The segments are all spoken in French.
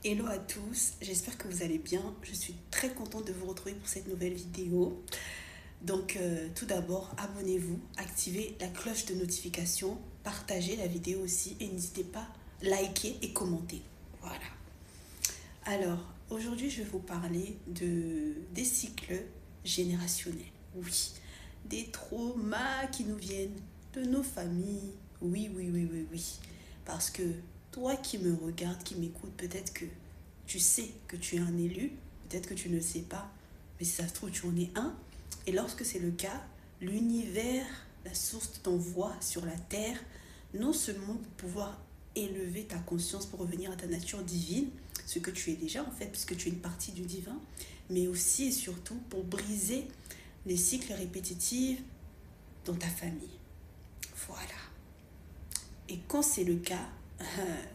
Hello à tous, j'espère que vous allez bien. Je suis très contente de vous retrouver pour cette nouvelle vidéo. Donc tout d'abord, abonnez-vous, activez la cloche de notification, partagez la vidéo aussi et n'hésitez pas à liker et commenter. Voilà. Alors, aujourd'hui, je vais vous parler des cycles générationnels. Oui, des traumas qui nous viennent de nos familles. Oui, oui, oui, oui, oui. Parce que toi qui me regardes, qui m'écoutes, peut-être que tu sais que tu es un élu, peut-être que tu ne le sais pas, mais si ça se trouve, tu en es un. Et lorsque c'est le cas, l'univers, la source de ton voix sur la terre, non seulement pour pouvoir élever ta conscience pour revenir à ta nature divine, ce que tu es déjà en fait, puisque tu es une partie du divin, mais aussi et surtout pour briser les cycles répétitifs dans ta famille. Voilà. Et quand c'est le cas,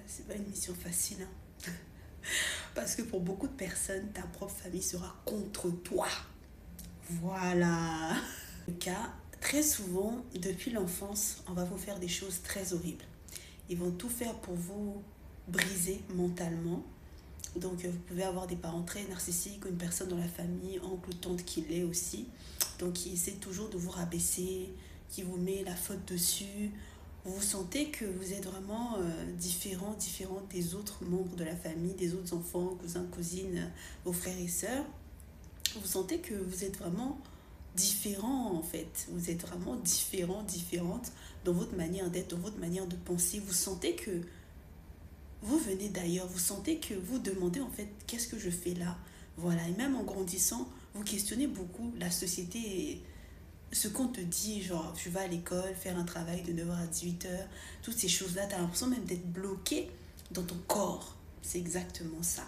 c'est pas une mission facile, hein. Parce que pour beaucoup de personnes, ta propre famille sera contre toi. Voilà. Le cas, très souvent, depuis l'enfance, on va vous faire des choses très horribles. Ils vont tout faire pour vous briser mentalement. Donc, vous pouvez avoir des parents très narcissiques ou une personne dans la famille, oncle ou tante qui l'est aussi. Donc, qui essaie toujours de vous rabaisser, qui vous met la faute dessus. Vous sentez que vous êtes vraiment différent des autres membres de la famille, des autres enfants, cousins, cousines, vos frères et sœurs. Vous sentez que vous êtes vraiment différent en fait. Vous êtes vraiment différente dans votre manière d'être, dans votre manière de penser. Vous sentez que vous venez d'ailleurs, vous sentez que vous demandez en fait qu'est-ce que je fais là. Voilà, et même en grandissant, vous questionnez beaucoup la société et ce qu'on te dit, genre tu vas à l'école, faire un travail de 9h à 18h, toutes ces choses-là, tu as l'impression même d'être bloqué dans ton corps. C'est exactement ça.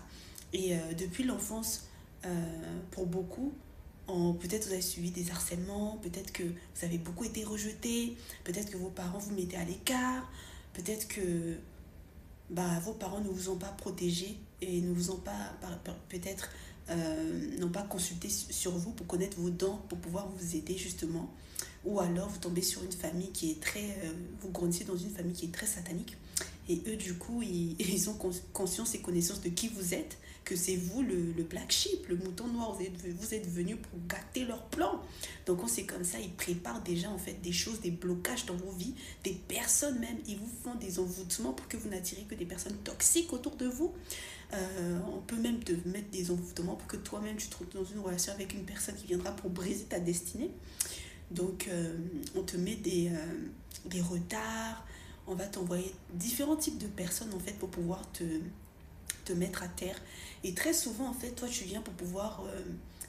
Et depuis l'enfance, pour beaucoup, peut-être vous avez suivi des harcèlements, peut-être que vous avez beaucoup été rejeté, peut-être que vos parents vous mettaient à l'écart, peut-être que vos parents ne vous ont pas protégé et ne vous ont pas peut-être n'ont pas consulté sur vous pour connaître vos dons, pour pouvoir vous aider justement. Ou alors vous tombez sur une famille qui est très... vous grandissez dans une famille qui est très satanique. Et eux, du coup, ils ont conscience et connaissance de qui vous êtes, que c'est vous le black sheep, le mouton noir. Vous êtes venu pour gâter leur plan. Donc, quand c'est comme ça, ils préparent déjà en fait des choses, des blocages dans vos vies, des personnes même. Ils vous font des envoûtements pour que vous n'attirez que des personnes toxiques autour de vous. On peut même te mettre des envoûtements pour que toi-même tu te trouves dans une relation avec une personne qui viendra pour briser ta destinée. Donc, on te met des retards, on va t'envoyer différents types de personnes en fait pour pouvoir te mettre à terre. Et très souvent, en fait, toi, tu viens pour pouvoir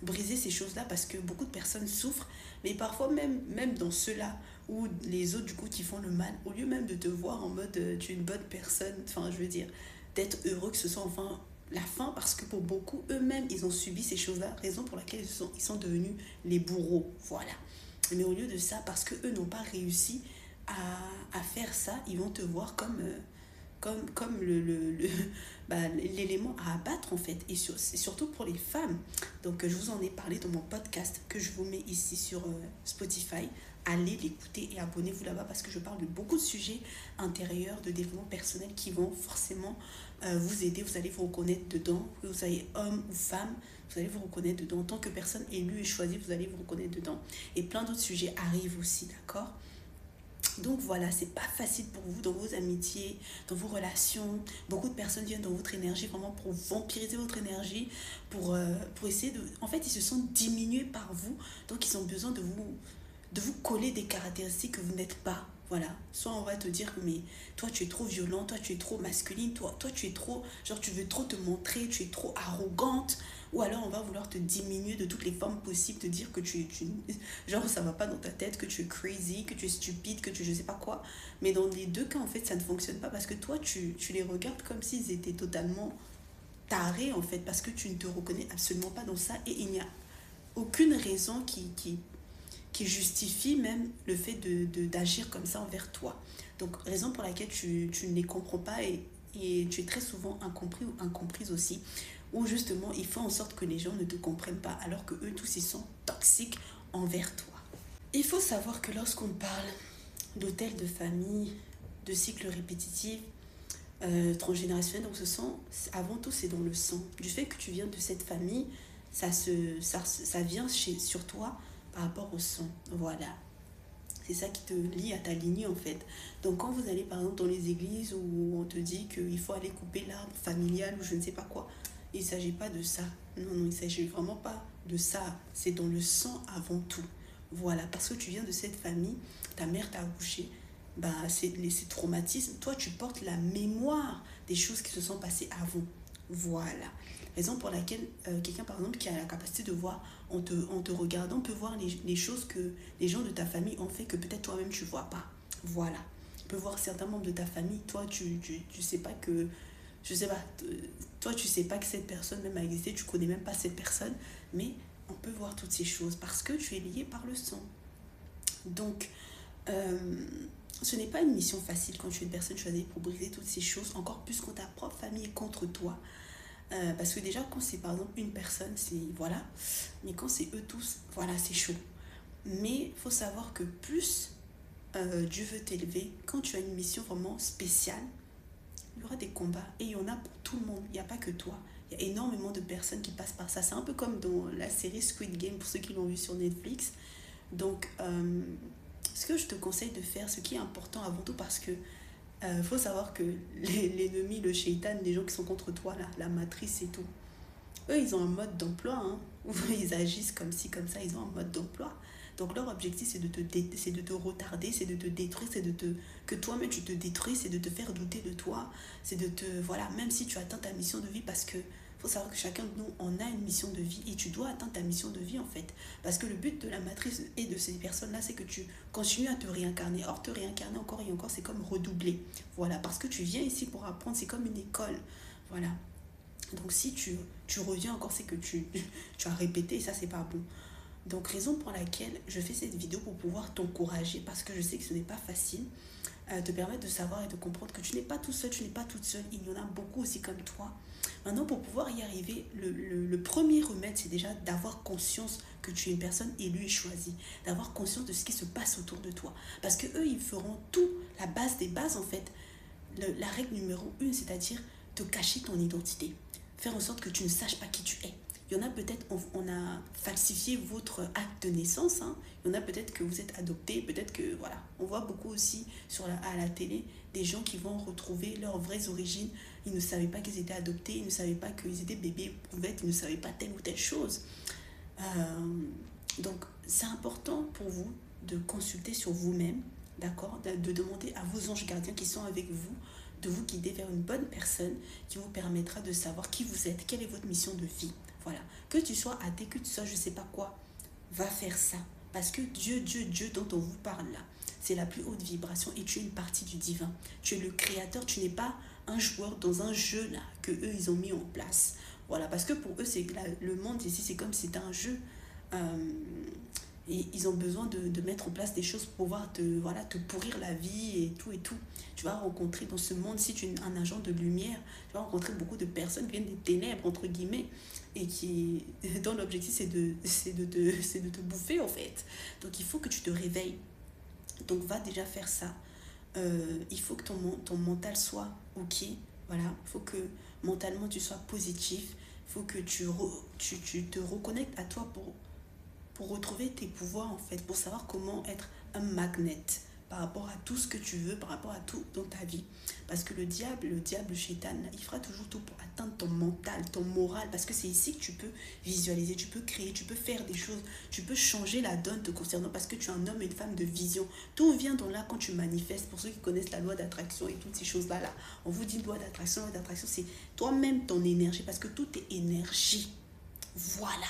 briser ces choses-là parce que beaucoup de personnes souffrent, mais parfois même dans ceux-là où les autres, du coup, qui font le mal, au lieu même de te voir en mode tu es une bonne personne, enfin, je veux dire, d'être heureux que ce soit enfin la fin, parce que pour beaucoup, eux-mêmes, ils ont subi ces choses-là, raison pour laquelle ils sont devenus les bourreaux. Voilà. Mais au lieu de ça, parce qu'eux n'ont pas réussi à faire ça, ils vont te voir comme l'élément à abattre en fait. Et surtout pour les femmes. Donc je vous en ai parlé dans mon podcast que je vous mets ici sur Spotify. Allez l'écouter et abonnez-vous là-bas parce que je parle de beaucoup de sujets intérieurs, de développement personnel qui vont forcément vous aider. Vous allez vous reconnaître dedans, que vous soyez homme ou femme. Vous allez vous reconnaître dedans. En tant que personne élue et choisie, vous allez vous reconnaître dedans. Et plein d'autres sujets arrivent aussi, d'accord? Donc voilà, c'est pas facile pour vous dans vos amitiés, dans vos relations. Beaucoup de personnes viennent dans votre énergie vraiment pour vampiriser votre énergie, pour essayer de... En fait, ils se sentent diminués par vous, donc ils ont besoin de vous coller des caractéristiques que vous n'êtes pas. Voilà. Soit on va te dire, mais toi tu es trop violent, toi tu es trop masculine, toi tu es trop, genre tu veux trop te montrer, tu es trop arrogante. Ou alors on va vouloir te diminuer de toutes les formes possibles, te dire que genre ça va pas dans ta tête, que tu es crazy, que tu es stupide, que tu je sais pas quoi. Mais dans les deux cas en fait ça ne fonctionne pas parce que toi tu les regardes comme s'ils étaient totalement tarés en fait, parce que tu ne te reconnais absolument pas dans ça et il n'y a aucune raison qui justifie même le fait d'agir comme ça envers toi. Donc, raison pour laquelle tu ne les comprends pas et tu es très souvent incompris ou incomprise aussi, où justement, il faut en sorte que les gens ne te comprennent pas, alors que eux tous, ils sont toxiques envers toi. Il faut savoir que lorsqu'on parle d'hôtel de famille, de cycles répétitifs, transgénérationnel. Donc avant tout, c'est dans le sang. Du fait que tu viens de cette famille, ça vient sur toi par rapport au sang. Voilà. C'est ça qui te lie à ta lignée en fait. Donc quand vous allez par exemple dans les églises où on te dit qu'il faut aller couper l'arbre familial ou je ne sais pas quoi, il ne s'agit pas de ça. Non, non, il ne s'agit vraiment pas de ça. C'est dans le sang avant tout. Voilà, parce que tu viens de cette famille, ta mère t'a accouché, bah, ces traumatismes, toi tu portes la mémoire des choses qui se sont passées avant. Voilà. Raison pour laquelle quelqu'un par exemple qui a la capacité de voir en te regardant peut voir les choses que les gens de ta famille ont fait que peut-être toi-même tu vois pas. Voilà. Tu peux voir certains membres de ta famille, toi tu sais pas que, je sais pas, toi tu sais pas que cette personne même a existé, tu connais même pas cette personne, mais on peut voir toutes ces choses parce que tu es lié par le sang. Donc, euh, ce n'est pas une mission facile quand tu es une personne choisie pour briser toutes ces choses, encore plus quand ta propre famille est contre toi. Parce que déjà, quand c'est par exemple une personne, c'est voilà. Mais quand c'est eux tous, voilà, c'est chaud. Mais il faut savoir que plus Dieu veut t'élever, quand tu as une mission vraiment spéciale, il y aura des combats. Et il y en a pour tout le monde. Il n'y a pas que toi. Il y a énormément de personnes qui passent par ça. C'est un peu comme dans la série Squid Game, pour ceux qui l'ont vu sur Netflix. Donc, ce que je te conseille de faire, ce qui est important avant tout, parce que faut savoir que l'ennemi, le shaitan, les gens qui sont contre toi, là, la matrice et tout, eux, ils ont un mode d'emploi. Hein, où ils agissent comme ci, comme ça, ils ont un mode d'emploi. Donc leur objectif, c'est de te retarder, c'est de te détruire, que toi-même tu te détruis, c'est de te faire douter de toi, c'est de te, voilà, même si tu atteins ta mission de vie, parce que faut savoir que chacun de nous, on a une mission de vie et tu dois atteindre ta mission de vie en fait. Parce que le but de la matrice et de ces personnes-là, c'est que tu continues à te réincarner. Or, te réincarner encore et encore, c'est comme redoubler. Voilà, parce que tu viens ici pour apprendre, c'est comme une école. Voilà. Donc si tu reviens encore, c'est que tu as répété et ça, c'est pas bon. Donc, raison pour laquelle je fais cette vidéo pour pouvoir t'encourager, parce que je sais que ce n'est pas facile, te permettre de savoir et de comprendre que tu n'es pas tout seul, tu n'es pas toute seule, il y en a beaucoup aussi comme toi. Maintenant, pour pouvoir y arriver, le premier remède, c'est déjà d'avoir conscience que tu es une personne élue et choisie, d'avoir conscience de ce qui se passe autour de toi. Parce que eux, ils feront tout, la base des bases en fait, la règle numéro 1, c'est-à-dire te cacher ton identité, faire en sorte que tu ne saches pas qui tu es. Il y en a peut-être, on a falsifié votre acte de naissance. Hein. Il y en a peut-être que vous êtes adopté, peut-être que, voilà. On voit beaucoup aussi à la télé des gens qui vont retrouver leurs vraies origines. Ils ne savaient pas qu'ils étaient adoptés, ils ne savaient pas qu'ils étaient bébés éprouvettes, ils ne savaient pas telle ou telle chose. Donc, c'est important pour vous de consulter sur vous-même, d'accord, de demander à vos anges gardiens qui sont avec vous, de vous guider vers une bonne personne qui vous permettra de savoir qui vous êtes, quelle est votre mission de vie. Voilà. Que tu sois athée, que tu sois je ne sais pas quoi, va faire ça. Parce que Dieu dont on vous parle là, c'est la plus haute vibration et tu es une partie du divin. Tu es le créateur, tu n'es pas un joueur dans un jeu là que eux ils ont mis en place. Voilà, parce que pour eux, le monde ici, c'est comme si c'était un jeu. Euh, et ils ont besoin de mettre en place des choses pour pouvoir te pourrir la vie et tout et tout. Tu vas rencontrer dans ce monde, si tu es un agent de lumière, tu vas rencontrer beaucoup de personnes qui viennent des ténèbres, entre guillemets, et dont l'objectif c'est de te bouffer en fait. Donc il faut que tu te réveilles. Donc va déjà faire ça. Il faut que ton mental soit ok. Voilà, il faut que mentalement tu sois positif. Il faut que tu te reconnectes à toi pour retrouver tes pouvoirs en fait, pour savoir comment être un magnet par rapport à tout ce que tu veux, par rapport à tout dans ta vie. Parce que le diable Shaitan, il fera toujours tout pour atteindre ton mental, ton moral, parce que c'est ici que tu peux visualiser, tu peux créer, tu peux faire des choses, tu peux changer la donne te concernant, parce que tu es un homme et une femme de vision. Tout vient dans là quand tu manifestes. Pour ceux qui connaissent la loi d'attraction et toutes ces choses-là, là, on vous dit loi d'attraction, c'est toi-même ton énergie, parce que tout est énergie. Voilà.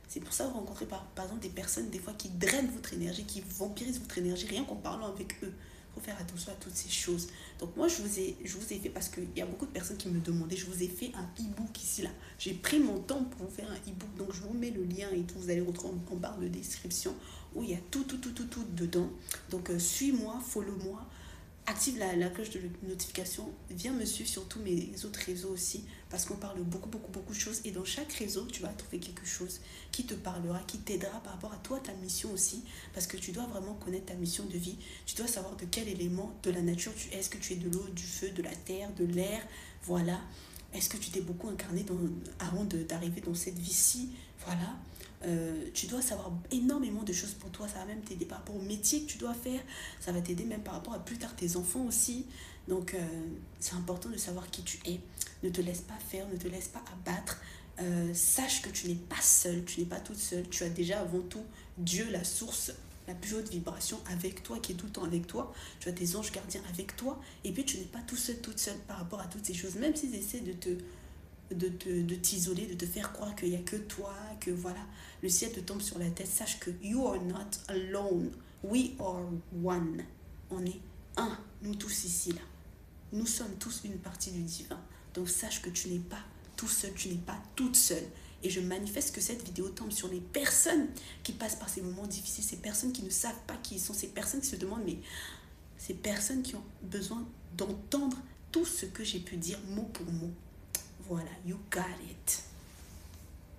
C'est pour ça que vous rencontrez par exemple des personnes des fois qui drainent votre énergie, qui vampirisent votre énergie, rien qu'en parlant avec eux. Il faut faire attention à toutes ces choses. Donc moi, je vous ai fait, parce qu'il y a beaucoup de personnes qui me demandaient, je vous ai fait un e-book ici, là. J'ai pris mon temps pour vous faire un e-book, donc je vous mets le lien et tout, vous allez retrouver en barre de description, où il y a tout dedans. Donc suis-moi, follow-moi, active la cloche de notification, viens me suivre sur tous mes autres réseaux aussi, parce qu'on parle beaucoup de choses, et dans chaque réseau, tu vas trouver quelque chose qui te parlera, qui t'aidera par rapport à toi, ta mission aussi, parce que tu dois vraiment connaître ta mission de vie, tu dois savoir de quel élément de la nature tu es, est-ce que tu es de l'eau, du feu, de la terre, de l'air, voilà, est-ce que tu t'es beaucoup incarné avant d'arriver dans cette vie-ci, voilà. Tu dois savoir énormément de choses pour toi, ça va même t'aider par rapport au métier que tu dois faire, ça va t'aider même par rapport à plus tard tes enfants aussi. Donc c'est important de savoir qui tu es. Ne te laisse pas faire, ne te laisse pas abattre. Sache que tu n'es pas seule, tu n'es pas toute seule. Tu as déjà avant tout Dieu, la source, la plus haute vibration avec toi, qui est tout le temps avec toi. Tu as tes anges gardiens avec toi. Et puis tu n'es pas tout seul, toute seule par rapport à toutes ces choses. Même s'ils essaient de t'isoler, de te faire croire qu'il n'y a que toi, que voilà, le ciel te tombe sur la tête, sache que you are not alone, we are one. On est un, nous tous ici là. Nous sommes tous une partie du divin. Donc sache que tu n'es pas tout seul, tu n'es pas toute seule. Et je manifeste que cette vidéo tombe sur les personnes qui passent par ces moments difficiles, ces personnes qui ne savent pas qui ils sont, ces personnes qui se demandent, mais ces personnes qui ont besoin d'entendre tout ce que j'ai pu dire mot pour mot. Voilà, you got it.